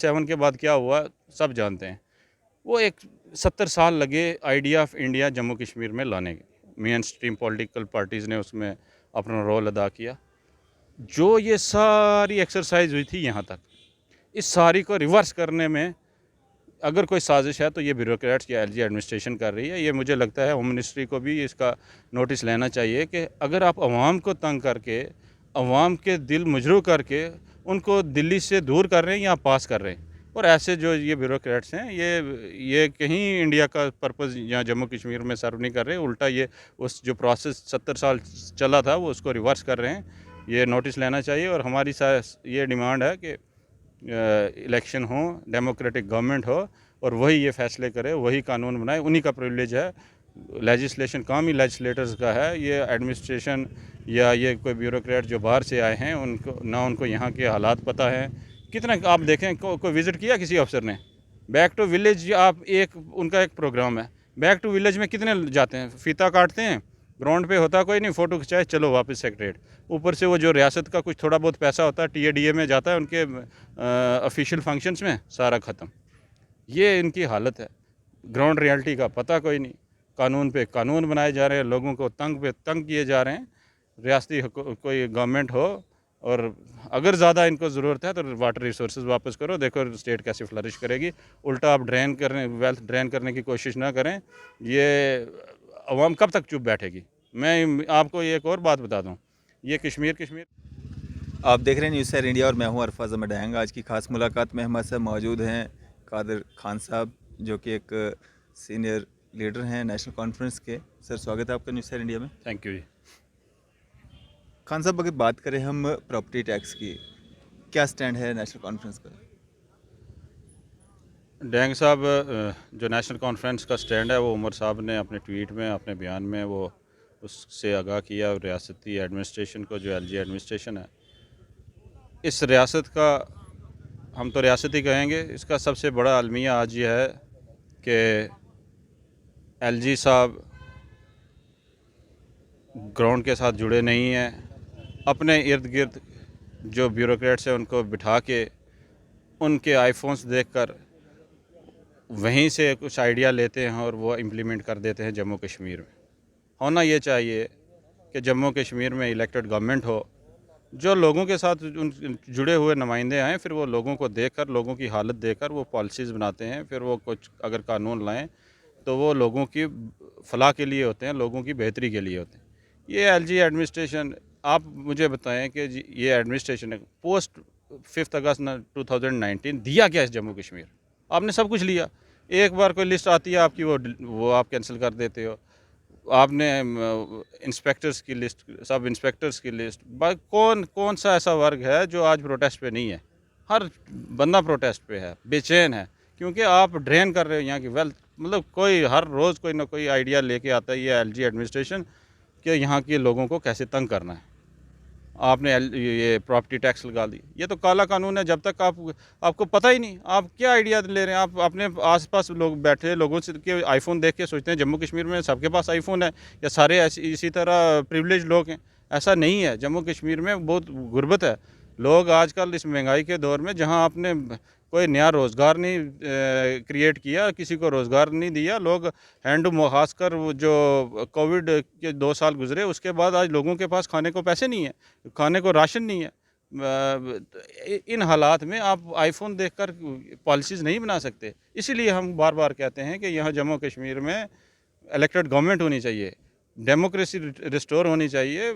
7 के बाद क्या हुआ सब जानते हैं। वो एक 70 साल लगे idea of India Jammu Kashmir में लाने के। मेन स्ट्रीम पॉलिटिकल पार्टीज़ ने उसमें अपना रोल अदा किया। जो ये सारी एक्सरसाइज हुई थी यहाँ तक, इस सारी को रिवर्स करने में अगर कोई साजिश है तो ये ब्यूरोक्रेट्स या एलजी एडमिनिस्ट्रेशन कर रही है। ये मुझे लगता है होम मिनिस्ट्री को भी इसका नोटिस लेना चाहिए कि अगर आप अवाम को तंग करके, अवाम के दिल मजरू करके उनको दिल्ली से दूर कर रहे हैं या पास कर रहे हैं, और ऐसे जो ये ब्यूरोक्रेट्स हैं ये कहीं इंडिया का पर्पज़ या जम्मू कश्मीर में सर्व नहीं कर रहे, उल्टा ये उस जो प्रोसेस 70 साल चला था वो उसको रिवर्स कर रहे हैं। ये नोटिस लेना चाहिए और हमारी ये डिमांड है कि इलेक्शन हो, डेमोक्रेटिक गवर्नमेंट हो और वही ये फैसले करे, वही कानून बनाए, उन्हीं का प्रिविलेज है। लेजिस्लेशन काम ही लेजिस्लेटर्स का है। ये एडमिनिस्ट्रेशन या ये कोई ब्यूरोक्रेट जो बाहर से आए हैं उनको यहाँ के हालात पता है। कितना आप देखें कोई विज़िट किया किसी अफसर ने? बैक टू विलेज आप उनका एक प्रोग्राम है। बैक टू विलेज में कितने जाते हैं? फीता काटते हैं, ग्राउंड पे होता कोई नहीं, फ़ोटो खिंचाए चलो वापस सेक्रेटरीट। ऊपर से वो जो रियासत का कुछ थोड़ा बहुत पैसा होता है टीएडीए में जाता है उनके ऑफिशियल फंक्शंस में, सारा ख़त्म। ये इनकी हालत है। ग्राउंड रियलिटी का पता कोई नहीं। कानून पे कानून बनाए जा रहे हैं, लोगों को तंग पे तंग किए जा रहे हैं। रियासती कोई गवर्नमेंट हो और अगर ज़्यादा इनको ज़रूरत है तो वाटर रिसोर्सेज वापस करो, देखो स्टेट कैसे फ्लरिश करेगी। उल्टा आप वेल्थ ड्रेन करने की कोशिश ना करें। ये अवाम कब तक चुप बैठेगी? मैं आपको एक और बात बता दूं, ये कश्मीर आप देख रहे हैं न्यूज़ 7 इंडिया और मैं हूं अरफाज अहमद डैंग। आज की खास मुलाकात में हमारे साथ मौजूद हैं कादिर खान साहब, जो कि एक सीनियर लीडर हैं नेशनल कॉन्फ्रेंस के। सर, स्वागत है आपका न्यूज़ 7 इंडिया में। थैंक यू जी। खान साहब, अगर बात करें हम प्रॉपर्टी टैक्स की, क्या स्टैंड है नेशनल कॉन्फ्रेंस का? डैंग साहब, जो नेशनल कॉन्फ्रेंस का स्टैंड है वो उमर साहब ने अपने ट्वीट में, अपने बयान में वो उससे आगाह किया। रियासती एडमिनिस्ट्रेशन को, जो एलजी एडमिनिस्ट्रेशन है, इस रियासत का, हम तो रियासत ही कहेंगे, इसका सबसे बड़ा अलमिया आज ये है कि एलजी साहब ग्राउंड के साथ जुड़े नहीं हैं। अपने इर्द गिर्द जो ब्यूरोक्रेट्स हैं उनको बिठा के उनके आईफोन्स देखकर वहीं से कुछ आइडिया लेते हैं और वो इम्प्लीमेंट कर देते हैं जम्मू कश्मीर में। होना ये चाहिए कि जम्मू कश्मीर में इलेक्टेड गवर्नमेंट हो, जो लोगों के साथ जुड़े हुए नुमाइंदे आएँ, फिर वो लोगों को देखकर, लोगों की हालत देखकर वो पॉलिसीज़ बनाते हैं। फिर वो कुछ अगर कानून लाएँ तो वो लोगों की फलाह के लिए होते हैं, लोगों की बेहतरी के लिए होते हैं। ये एलजी एडमिनिस्ट्रेशन, आप मुझे बताएं कि ये एडमिनिस्ट्रेशन है पोस्ट 5 अगस्त 2019 दिया क्या है जम्मू कश्मीर? आपने सब कुछ लिया। एक बार कोई लिस्ट आती है आपकी, वो आप कैंसिल कर देते हो। आपने इंस्पेक्टर्स की लिस्ट, सब इंस्पेक्टर्स की लिस्ट, कौन कौन सा ऐसा वर्ग है जो आज प्रोटेस्ट पे नहीं है? हर बंदा प्रोटेस्ट पे है, बेचैन है, क्योंकि आप ड्रेन कर रहे हो यहाँ की वेल्थ। मतलब कोई हर रोज़ कोई ना कोई आइडिया लेके आता है ये एलजी एडमिनिस्ट्रेशन कि यहाँ के लोगों को कैसे तंग करना है। आपने ये प्रॉपर्टी टैक्स लगा दी, ये तो काला कानून है। जब तक आपको पता ही नहीं, आप क्या आइडिया ले रहे हैं? आप अपने आसपास लोग बैठे लोगों से के आईफोन देख के सोचते हैं जम्मू कश्मीर में सबके पास आईफोन है या सारे इसी तरह प्रिविलेज लोग हैं। ऐसा नहीं है। जम्मू कश्मीर में बहुत गुर्बत है। लोग आजकल इस महंगाई के दौर में, जहाँ आपने कोई नया रोज़गार नहीं क्रिएट किया, किसी को रोज़गार नहीं दिया, लोग हैंड टू, खासकर वो जो कोविड के 2 साल गुजरे उसके बाद आज लोगों के पास खाने को पैसे नहीं है, खाने को राशन नहीं है। इन हालात में आप आईफोन देखकर पॉलिसीज़ नहीं बना सकते। इसीलिए हम बार बार कहते हैं कि यहाँ जम्मू कश्मीर में इलेक्टेड गवर्नमेंट होनी चाहिए, डेमोक्रेसी रिस्टोर होनी चाहिए,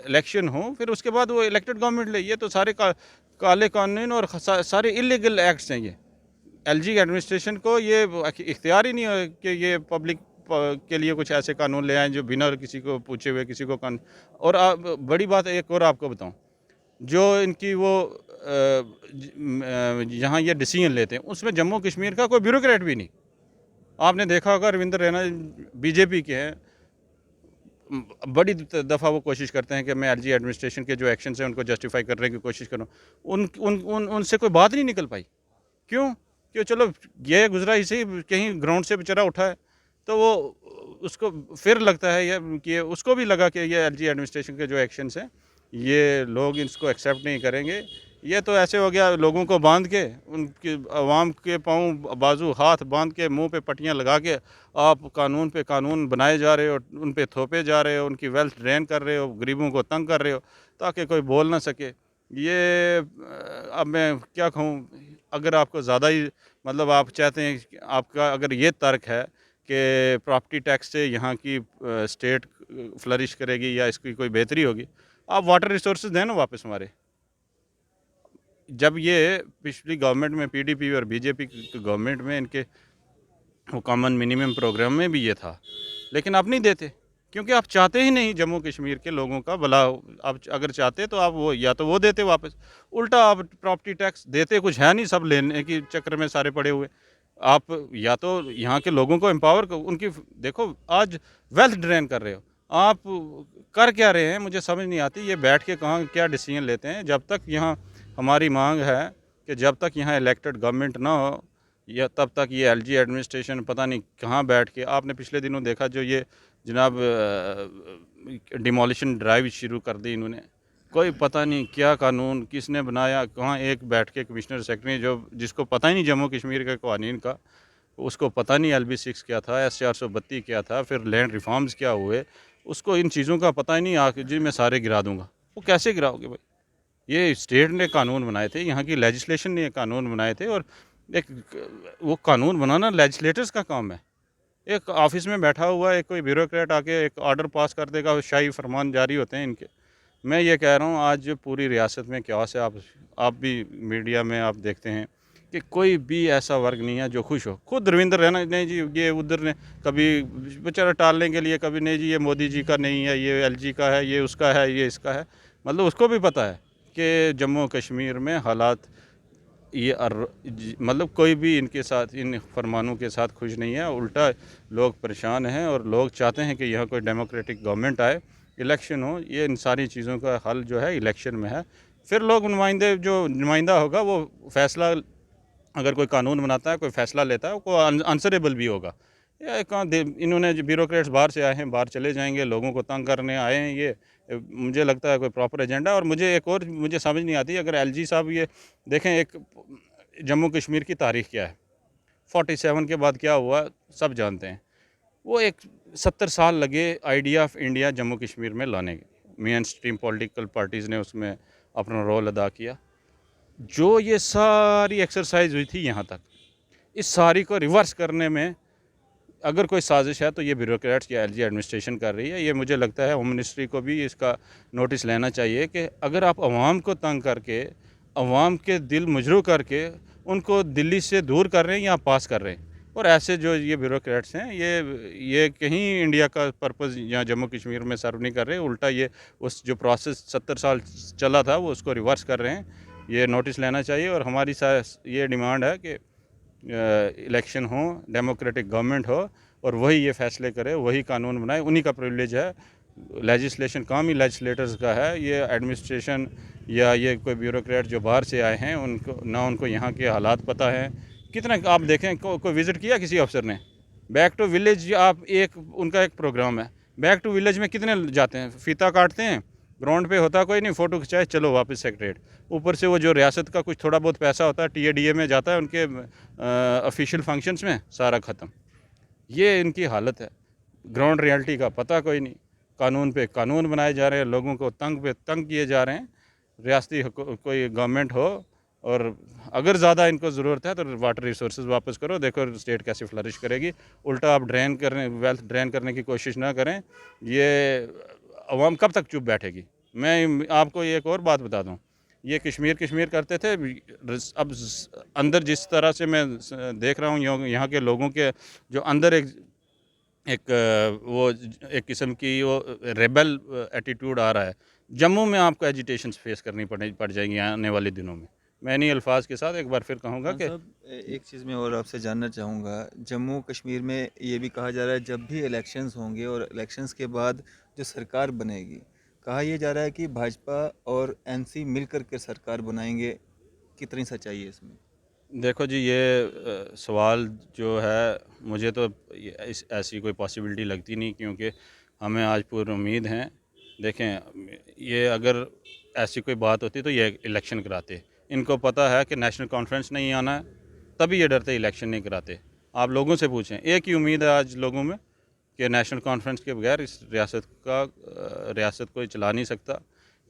इलेक्शन हो, फिर उसके बाद वो इलेक्टेड गवर्नमेंट ले। ये तो सारे काले कानून और सारे इलीगल एक्ट्स हैं। ये एलजी एडमिनिस्ट्रेशन को ये इख्तियार ही नहीं है कि ये पब्लिक के लिए कुछ ऐसे कानून ले आएँ जो बिना किसी को पूछे हुए किसी को और बड़ी बात एक और आपको बताऊं, जो इनकी वो यहाँ ये डिसीजन लेते हैं उसमें जम्मू कश्मीर का कोई ब्यूरोक्रेट भी नहीं। आपने देखा होगा रविंद्र रैना बीजेपी के हैं, बड़ी दफ़ा वो कोशिश करते हैं कि मैं एलजी एडमिनिस्ट्रेशन के जो एक्शन हैं उनको जस्टिफाई करने की कोशिश करूँ। उनसे कोई बात नहीं निकल पाई। क्यों? कि चलो ये गुजरा ही सही, कहीं ग्राउंड से बेचारा उठा है, तो वो उसको फिर लगता है ये कि उसको भी लगा कि ये एलजी एडमिनिस्ट्रेशन के जो एक्शंस हैं ये लोग इसको एक्सेप्ट नहीं करेंगे। ये तो ऐसे हो गया, लोगों को बांध के, उनकी आवाम के पाँव बाजू हाथ बांध के, मुंह पे पट्टियां लगा के आप कानून पे कानून बनाए जा रहे हो, उन पे थोपे जा रहे हो, उनकी वेल्थ ड्रेन कर रहे हो, गरीबों को तंग कर रहे हो ताकि कोई बोल ना सके। ये अब मैं क्या कहूँ, अगर आपको ज़्यादा ही मतलब आप चाहते हैं कि आपका अगर ये तर्क है कि प्रॉपर्टी टैक्स से यहाँ की स्टेट फ्लरिश करेगी या इसकी कोई बेहतरी होगी, आप वाटर रिसोर्सेज दें ना वापस हमारे। जब ये पिछली गवर्नमेंट में पीडीपी और बीजेपी की गवर्नमेंट में इनके वो कॉमन मिनिमम प्रोग्राम में भी ये था, लेकिन आप नहीं देते क्योंकि आप चाहते ही नहीं जम्मू कश्मीर के लोगों का भला हो। आप अगर चाहते तो आप वो या तो वो देते वापस, उल्टा आप प्रॉपर्टी टैक्स देते कुछ है नहीं, सब लेने के चक्कर में सारे पड़े हुए। आप या तो यहाँ के लोगों को एम्पावर उनकी देखो, आज वेल्थ ड्रेन कर रहे हो आप, कर क्या रहे हैं मुझे समझ नहीं आती। ये बैठ के कहाँ क्या डिसीजन लेते हैं। जब तक यहाँ हमारी मांग है कि जब तक यहाँ इलेक्टेड गवर्नमेंट ना हो या तब तक ये एलजी एडमिनिस्ट्रेशन पता नहीं कहाँ बैठ के, आपने पिछले दिनों देखा जो ये जनाब डिमोलिशन ड्राइव शुरू कर दी इन्होंने, कोई पता नहीं क्या कानून किसने बनाया, कहाँ एक बैठ के कमिश्नर सेक्रेटरी जो जिसको पता ही नहीं जम्मू कश्मीर के कानून का, उसको पता नहीं LB6 क्या था, S432 क्या था, फिर लैंड रिफॉर्म्स क्या हुए, उसको इन चीज़ों का पता ही नहीं। आके जी मैं सारे गिरा दूंगा, वो कैसे गिराओगे भाई? ये स्टेट ने कानून बनाए थे, यहाँ की लेजिस्लेशन ने कानून बनाए थे, और एक वो कानून बनाना लेजिस्लेटर्स का काम है। एक ऑफिस में बैठा हुआ एक कोई ब्यूरोक्रेट आके एक ऑर्डर पास कर देगा, शाही फरमान जारी होते हैं इनके। मैं ये कह रहा हूँ आज पूरी रियासत में क्या है, आप भी मीडिया में आप देखते हैं कि कोई भी ऐसा वर्ग नहीं है जो खुश हो। खुद रविंद्र रैना नहीं जी, ये उधर ने कभी बेचारा टालने के लिए, कभी नहीं जी ये मोदी जी का नहीं है, ये LG का है, ये उसका है, ये इसका है। मतलब उसको भी पता है कि जम्मू कश्मीर में हालात ये मतलब कोई भी इनके साथ इन फरमानों के साथ खुश नहीं है, उल्टा लोग परेशान हैं और लोग चाहते हैं कि यहाँ कोई डेमोक्रेटिक गवर्नमेंट आए, इलेक्शन हो। ये इन सारी चीज़ों का हल जो है इलेक्शन में है। फिर लोग जो नुमाइंदा होगा वो फैसला, अगर कोई कानून बनाता है, कोई फैसला लेता है, वो आंसरेबल भी होगा। या इन्होंने जो ब्यूरोक्रेट्स बाहर से आए हैं बाहर चले जाएंगे, लोगों को तंग करने आए हैं, ये मुझे लगता है कोई प्रॉपर एजेंडा। और मुझे एक और मुझे समझ नहीं आती, अगर LG साहब ये देखें, एक जम्मू कश्मीर की तारीख़ क्या है, 47 के बाद क्या हुआ सब जानते हैं। वो एक 70 साल लगे idea of India Jammu Kashmir में लाने के, मेन स्ट्रीम पॉलिटिकल पार्टीज़ ने उसमें अपना रोल अदा किया। जो ये सारी एक्सरसाइज हुई थी यहाँ तक, इस सारी को रिवर्स करने में अगर कोई साजिश है तो ये ब्यूरोक्रेट्स या LG एडमिनिस्ट्रेशन कर रही है। ये मुझे लगता है होम मिनिस्ट्री को भी इसका नोटिस लेना चाहिए कि अगर आप अवाम को तंग करके, अवाम के दिल मजरू करके उनको दिल्ली से दूर कर रहे हैं या पास कर रहे हैं, और ऐसे जो ये ब्यूरोक्रेट्स हैं ये कहीं इंडिया का पर्पज़ या जम्मू कश्मीर में सर्व नहीं कर रहे, उल्टा ये उस जो प्रोसेस 70 साल चला था वो उसको रिवर्स कर रहे हैं। ये नोटिस लेना चाहिए। और हमारी ये डिमांड है कि इलेक्शन हो, डेमोक्रेटिक गवर्नमेंट हो और वही ये फैसले करे, वही कानून बनाए, उन्हीं का प्रिविलेज है। लेजिस्लेशन काम ही लेजिस्लेटर्स का है। ये एडमिनिस्ट्रेशन या ये कोई ब्यूरोक्रेट जो बाहर से आए हैं उनको यहाँ के हालात पता है। कितना आप देखें कोई विज़िट किया किसी अफसर ने? बैक टू विलेज आप उनका एक प्रोग्राम है, बैक टू विलेज में कितने जाते हैं, फीता काटते हैं, ग्राउंड पे होता कोई नहीं, फ़ोटो खिंचाए चलो वापस सेक्रेटरीट। ऊपर से वो जो रियासत का कुछ थोड़ा बहुत पैसा होता है TADA में जाता है, उनके ऑफिशियल फंक्शंस में सारा ख़त्म। ये इनकी हालत है। ग्राउंड रियलिटी का पता कोई नहीं, कानून पे कानून बनाए जा रहे हैं, लोगों को तंग पे तंग किए जा रहे हैं। रियासती कोई गवर्नमेंट हो, और अगर ज़्यादा इनको ज़रूरत है तो वाटर रिसोर्सेज वापस करो, देखो स्टेट कैसे फ्लरिश करेगी। उल्टा आप वेल्थ ड्रेन करने की कोशिश ना करें। ये अवाम कब तक चुप बैठेगी? मैं आपको एक और बात बता दूं, ये कश्मीर करते थे, अब अंदर जिस तरह से मैं देख रहा हूँ यहाँ के लोगों के जो अंदर वो एक किस्म की वो रेबल एटीट्यूड आ रहा है। जम्मू में आपको एजिटेशंस फेस करनी पड़ जाएंगी आने वाले दिनों में। मैं इन्हीं अल्फाज के साथ एक बार फिर कहूँगा कि एक चीज़ मैं और आपसे जानना चाहूँगा, जम्मू कश्मीर में ये भी कहा जा रहा है जब भी इलेक्शंस होंगे और इलेक्शंस के बाद जो सरकार बनेगी, कहा यह जा रहा है कि भाजपा और NC मिल कर के सरकार बनाएंगे, कितनी सच्चाई है इसमें? देखो जी, ये सवाल जो है मुझे तो ऐसी कोई पॉसिबिलिटी लगती नहीं, क्योंकि हमें आज पूरी उम्मीद हैं। देखें, ये अगर ऐसी कोई बात होती तो ये इलेक्शन कराते, इनको पता है कि नेशनल कॉन्फ्रेंस नहीं आना है, तभी ये डरते इलेक्शन नहीं कराते। आप लोगों से पूछें, एक ही उम्मीद है आज लोगों में कि नेशनल कॉन्फ्रेंस के बगैर इस रियासत कोई चला नहीं सकता।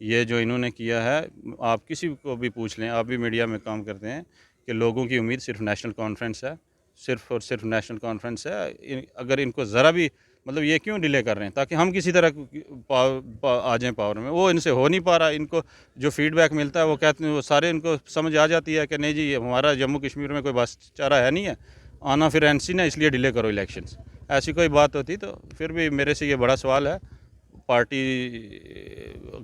ये जो इन्होंने किया है, आप किसी को भी पूछ लें, आप भी मीडिया में काम करते हैं, कि लोगों की उम्मीद सिर्फ नेशनल कॉन्फ्रेंस है, सिर्फ और सिर्फ नेशनल कॉन्फ्रेंस है। अगर इनको ज़रा भी मतलब ये क्यों डिले कर रहे हैं, ताकि हम किसी तरह आ जाएं पावर में, वो इनसे हो नहीं पा रहा। इनको जो फीडबैक मिलता है वो कहते हैं, वो सारे इनको समझ आ जाती है कि नहीं जी हमारा जम्मू कश्मीर में कोई बस चारा है नहीं है, आना फिर एनसी ने, इसलिए डिले करो इलेक्शंस। ऐसी कोई बात होती तो फिर भी मेरे से ये बड़ा सवाल है, पार्टी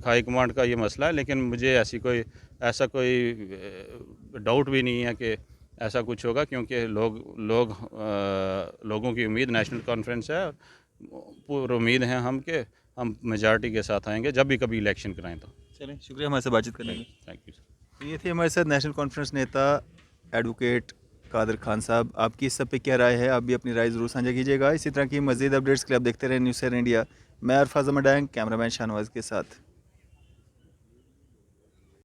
हाई कमांड का ये मसला है, लेकिन मुझे ऐसा कोई डाउट भी नहीं है कि ऐसा कुछ होगा, क्योंकि लोगों की उम्मीद नेशनल कॉन्फ्रेंस है। पूरी उम्मीद है हम कि हम मेजॉरिटी के साथ आएंगे जब भी कभी इलेक्शन कराएं तो। चलें, शुक्रिया हमारे साथ बातचीत करने के लिए। Thank you. तो ये थे हमारे साथ नेशनल कॉन्फ्रेंस नेता एडवोकेट कादर खान साहब। आपकी इस सब पे क्या राय है? आप भी अपनी राय ज़रूर साझा कीजिएगा। इसी तरह की मज़ीद अपडेट्स के लिए आप देखते रहें न्यूज़ 7 इंडिया। मैं अरफाज अहमद डैंग, कैमरामैन शाहनवाज के साथ।